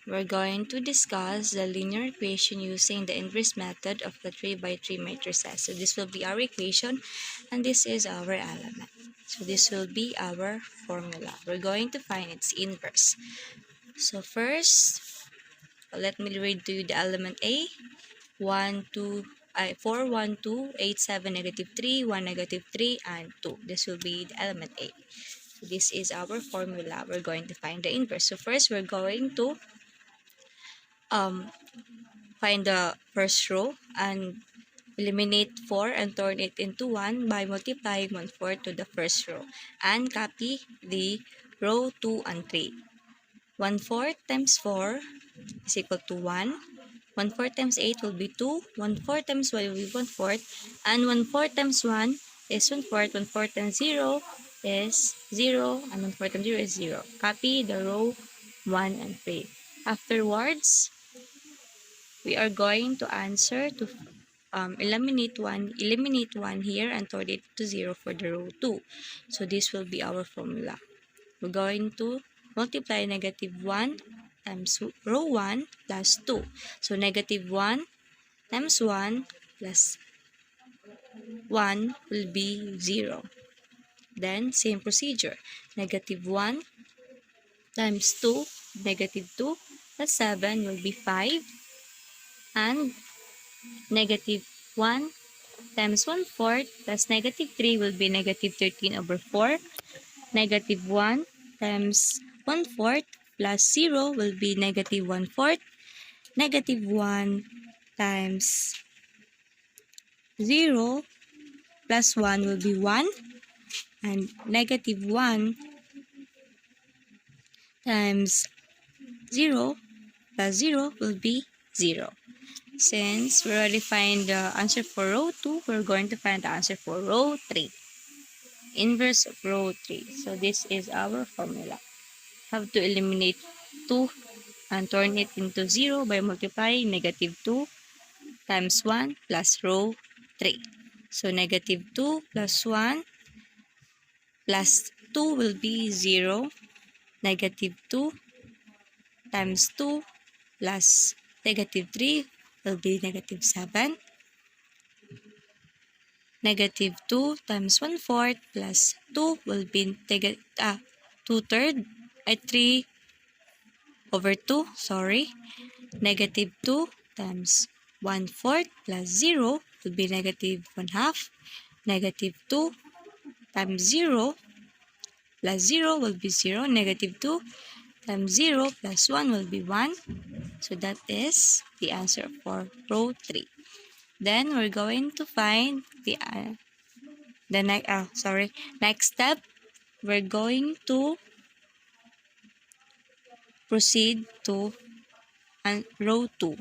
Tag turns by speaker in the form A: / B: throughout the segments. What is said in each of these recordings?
A: we're going to discuss the linear equation using the inverse method of the 3 by 3 matrices. So this will be our equation and this is our element. So this will be our formula. We're going to find its inverse. So first, let me read to you the element A. 4, 1, 2, 8, 7, negative 3, 1, negative 3, and 2. This will be the element A. So this is our formula. We're going to find the inverse. So first, we're going to find the first row and eliminate 4 and turn it into 1 by multiplying 1/4 to the first row. And copy the row 2 and 3. 1/4 times 4 is equal to 1. 1/4 times 8 will be 2. 1/4 times 1 will be 1/4. And 1/4 times 1 is 1/4. 1/4 times 0 is 0. And 1/4 times 0 is 0. Copy the row 1 and 3. Afterwards, we are going to answer to eliminate 1 here and turn it to 0 for the row 2. So this will be our formula. We're going to multiply negative 1 times row 1 plus 2. So negative 1 times 1 plus 1 will be 0. Then same procedure. Negative 1 times 2, negative 2 plus 7 will be 5. And negative 1 times 1/4 plus negative 3 will be negative 13/4. Negative 1 times 1/4 plus 0 will be negative 1/4. Negative 1 times 0 plus 1 will be 1. And negative 1 times 0 plus 0 will be 0. Since we already find the answer for row 2, we're going to find the answer for row 3. Inverse of row 3. So this is our formula. Have to eliminate 2 and turn it into 0 by multiplying negative 2 times 1 plus row 3. So negative 2 plus 1 plus 2 will be 0. Negative 2 times 2 plus negative 3 will be negative 7. Negative 2 times 1/4 plus 2 will be 2/3. 3/2, sorry. Negative 2 times 1/4 plus 0 will be negative 1/2. Negative 2 times 0 plus 0 will be 0. Negative 2 times 0 plus 1 will be 1. So that is the answer for row 3. Then we're going to find next step. We're going to proceed to row 2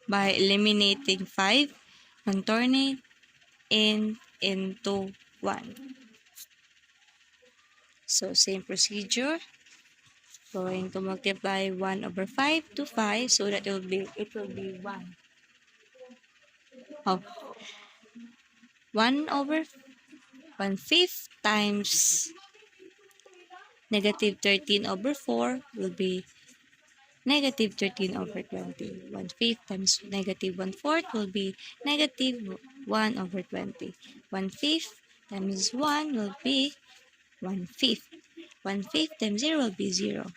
A: by eliminating 5 and turning it into 1. So same procedure. Going to multiply 1/5 to 5 so that it will be 1. 1/1/5 times negative 13/4 will be negative 13/20. 1/5 times negative 1/4 will be negative 1/20. 1/5 times 1 will be 1/5. 1/5 times 0 will be 0.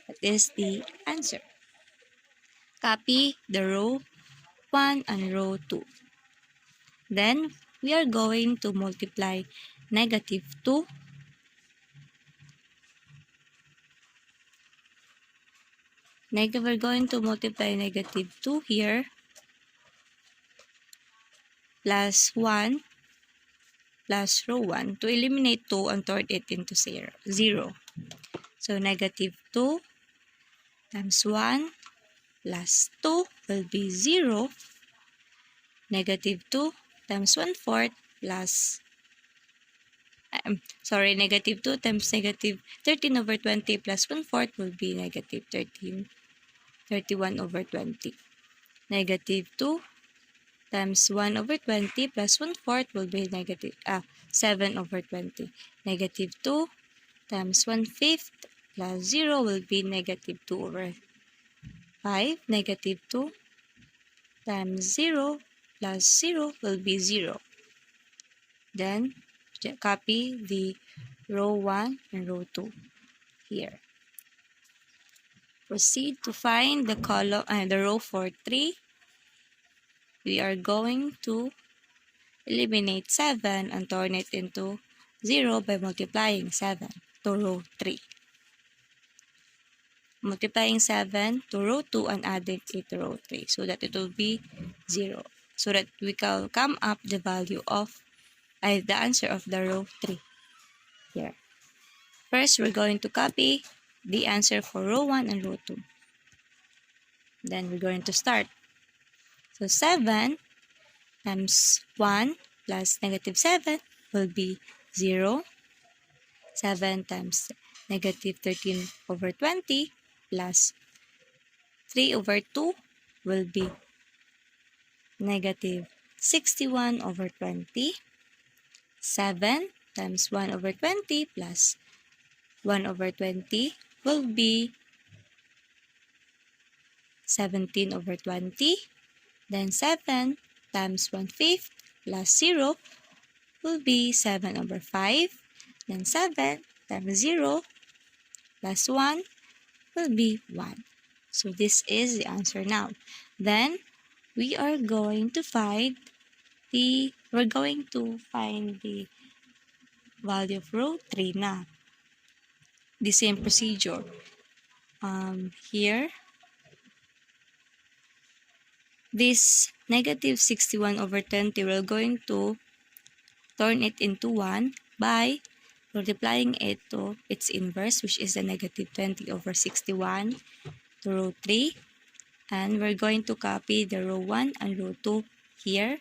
A: That is the answer. Copy the row 1 and row 2. Then we are going to multiply negative 2 we're going to multiply negative 2 here plus 1 plus row 1 to eliminate 2 and turn it into 0. So negative 2 times 1 plus 2 will be 0. Negative 2 times 1/4 plus negative 2 times negative 13/20 plus 1/4 will be negative 31/20. Negative 2 times 1/20 plus 1/4 will be negative 7/20. Negative 2 times 1/5 plus 0 will be negative 2/5. 5, negative 2 times 0 plus 0 will be 0. Then, copy the row 1 and row 2 here. Proceed to find the column and the row for 3. We are going to eliminate 7 and turn it into 0 by multiplying 7 to row 3. Multiplying 7 to row 2 and adding it to row 3 so that it will be 0. So that we can come up the value of the answer of the row 3 here. First, we're going to copy the answer for row 1 and row 2. Then we're going to start. So 7 times 1 plus negative 7 will be 0. 7 times negative 13 over 20 plus 3 over 2 will be negative 61 over 20. 7 times 1 over 20 plus 1 over 20 will be 17 over 20. Then 7 times 1/5 plus 0 will be 7 over 5. Then 7 times 0 plus 1 will be 1. So this is the answer now. Then we are going to find the value of row 3 na. The same procedure. Here, this negative 61 over 20, we're going to turn it into 1 by multiplying it to its inverse, which is the negative 20 over 61 to row 3. And we're going to copy the row 1 and row 2 here.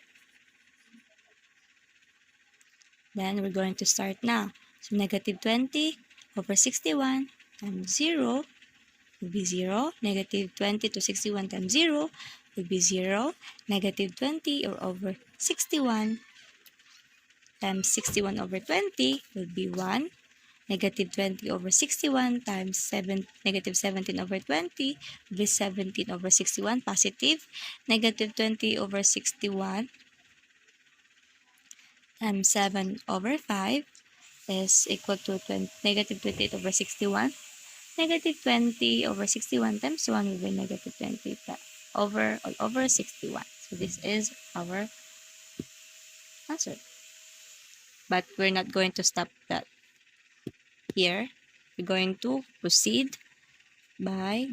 A: Then we're going to start now. So negative 20 over 61 times 0 will be 0. Negative 20 to 61 times 0 will be 0. Negative 20 over 61 times 61 over 20 will be 1. Negative 20 over 61 times negative 17 over 20 will be 17 over 61 positive. Negative 20 over 61 times 7 over 5 is equal to negative 28 over 61. Negative 20 over 61 times 1 will be negative 20 over 61. So this is our answer. But we're not going to stop that here. We're going to proceed by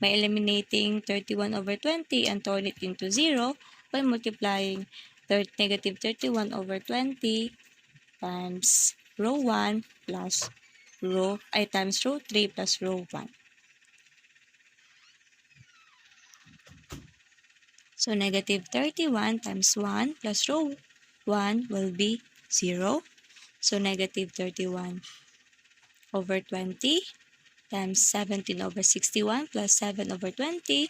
A: eliminating 31 over 20 and turn it into 0 by multiplying negative 31 over 20 times row 1 plus times row 3 plus row 1. So negative 31 times 1 plus row 1 will be 0. So negative 31 over 20 times 17 over 61 plus 7 over 20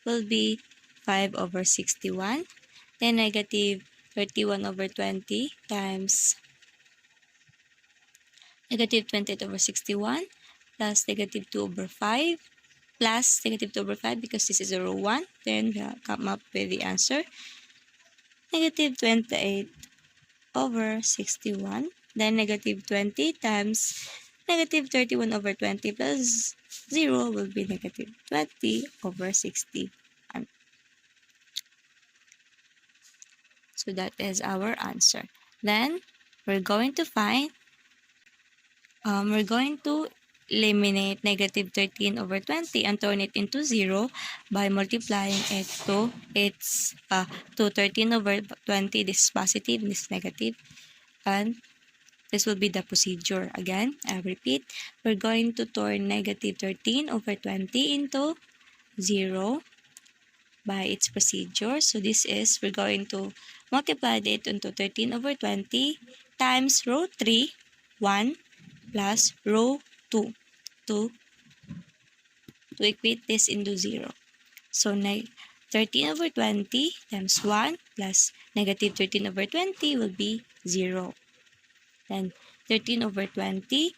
A: will be 5 over 61. Then negative 31 over 20 times negative 28 over 61 plus negative 2 over 5 plus negative 2 over 5 because this is a row 1. Then we'll come up with the answer. Negative 28 over 61. Then negative 20 times negative 31 over 20 plus 0 will be negative 20 over 61. So that is our answer. Then we're going to eliminate negative 13 over 20 and turn it into 0 by multiplying it to 13 over 20. This is positive, this is negative, and this will be the procedure. Again, I repeat, we're going to turn negative 13 over 20 into 0 by its procedure. So this is, we're going to multiply it into 13 over 20 times row 3, 1, plus row 2 to equate this into 0. So 13 over 20 times 1 plus negative 13 over 20 will be 0. Then 13 over 20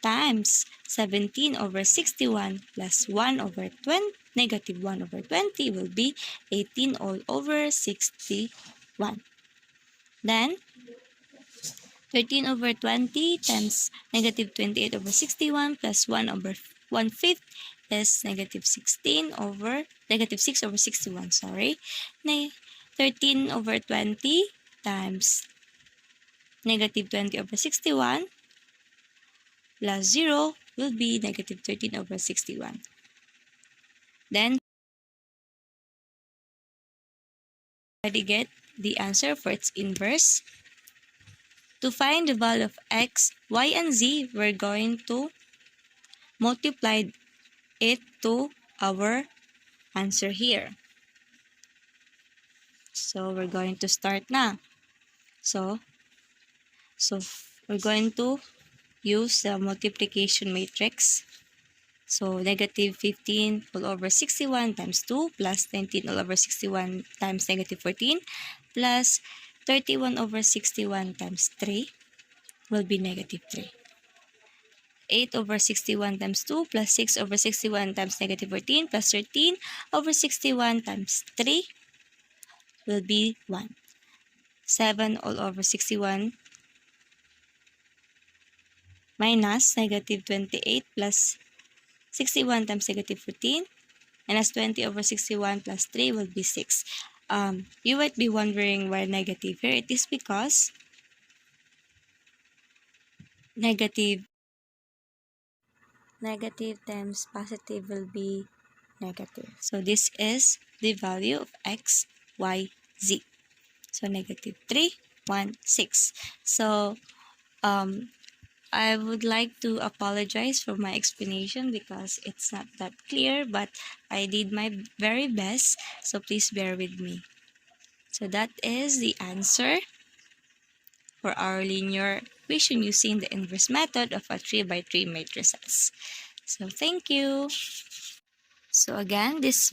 A: times 17 over 61 plus 1 over 20, negative 1 over 20 will be 18 all over 61. Then, 13 over 20 times negative 28 over 61 plus 1 over 1/5 is negative 16 over, negative 6 over 61, sorry. 13 over 20 times negative 20 over 61 plus 0 will be negative 13 over 61. Then, already get the answer for its inverse. To find the value of x, y, and z, we're going to multiply it to our answer here. So, we're going to start now. So we're going to use the multiplication matrix. So, negative 15 all over 61 times 2 plus 19 all over 61 times negative 14 plus 31 over 61 times 3 will be negative 3. 8 over 61 times 2 plus 6 over 61 times negative 14 plus 13 over 61 times 3 will be 1. 7 all over 61 minus negative 28 plus 61 times negative 14 minus 20 over 61 plus 3 will be 6. You might be wondering why negative here. It is because negative times positive will be negative. So this is the value of x, y, z. So negative 3, 1, 6. So I would like to apologize for my explanation because it's not that clear, but I did my very best, so please bear with me. So that is the answer for our linear equation using the inverse method of a 3 by 3 matrices. So thank you. So again, this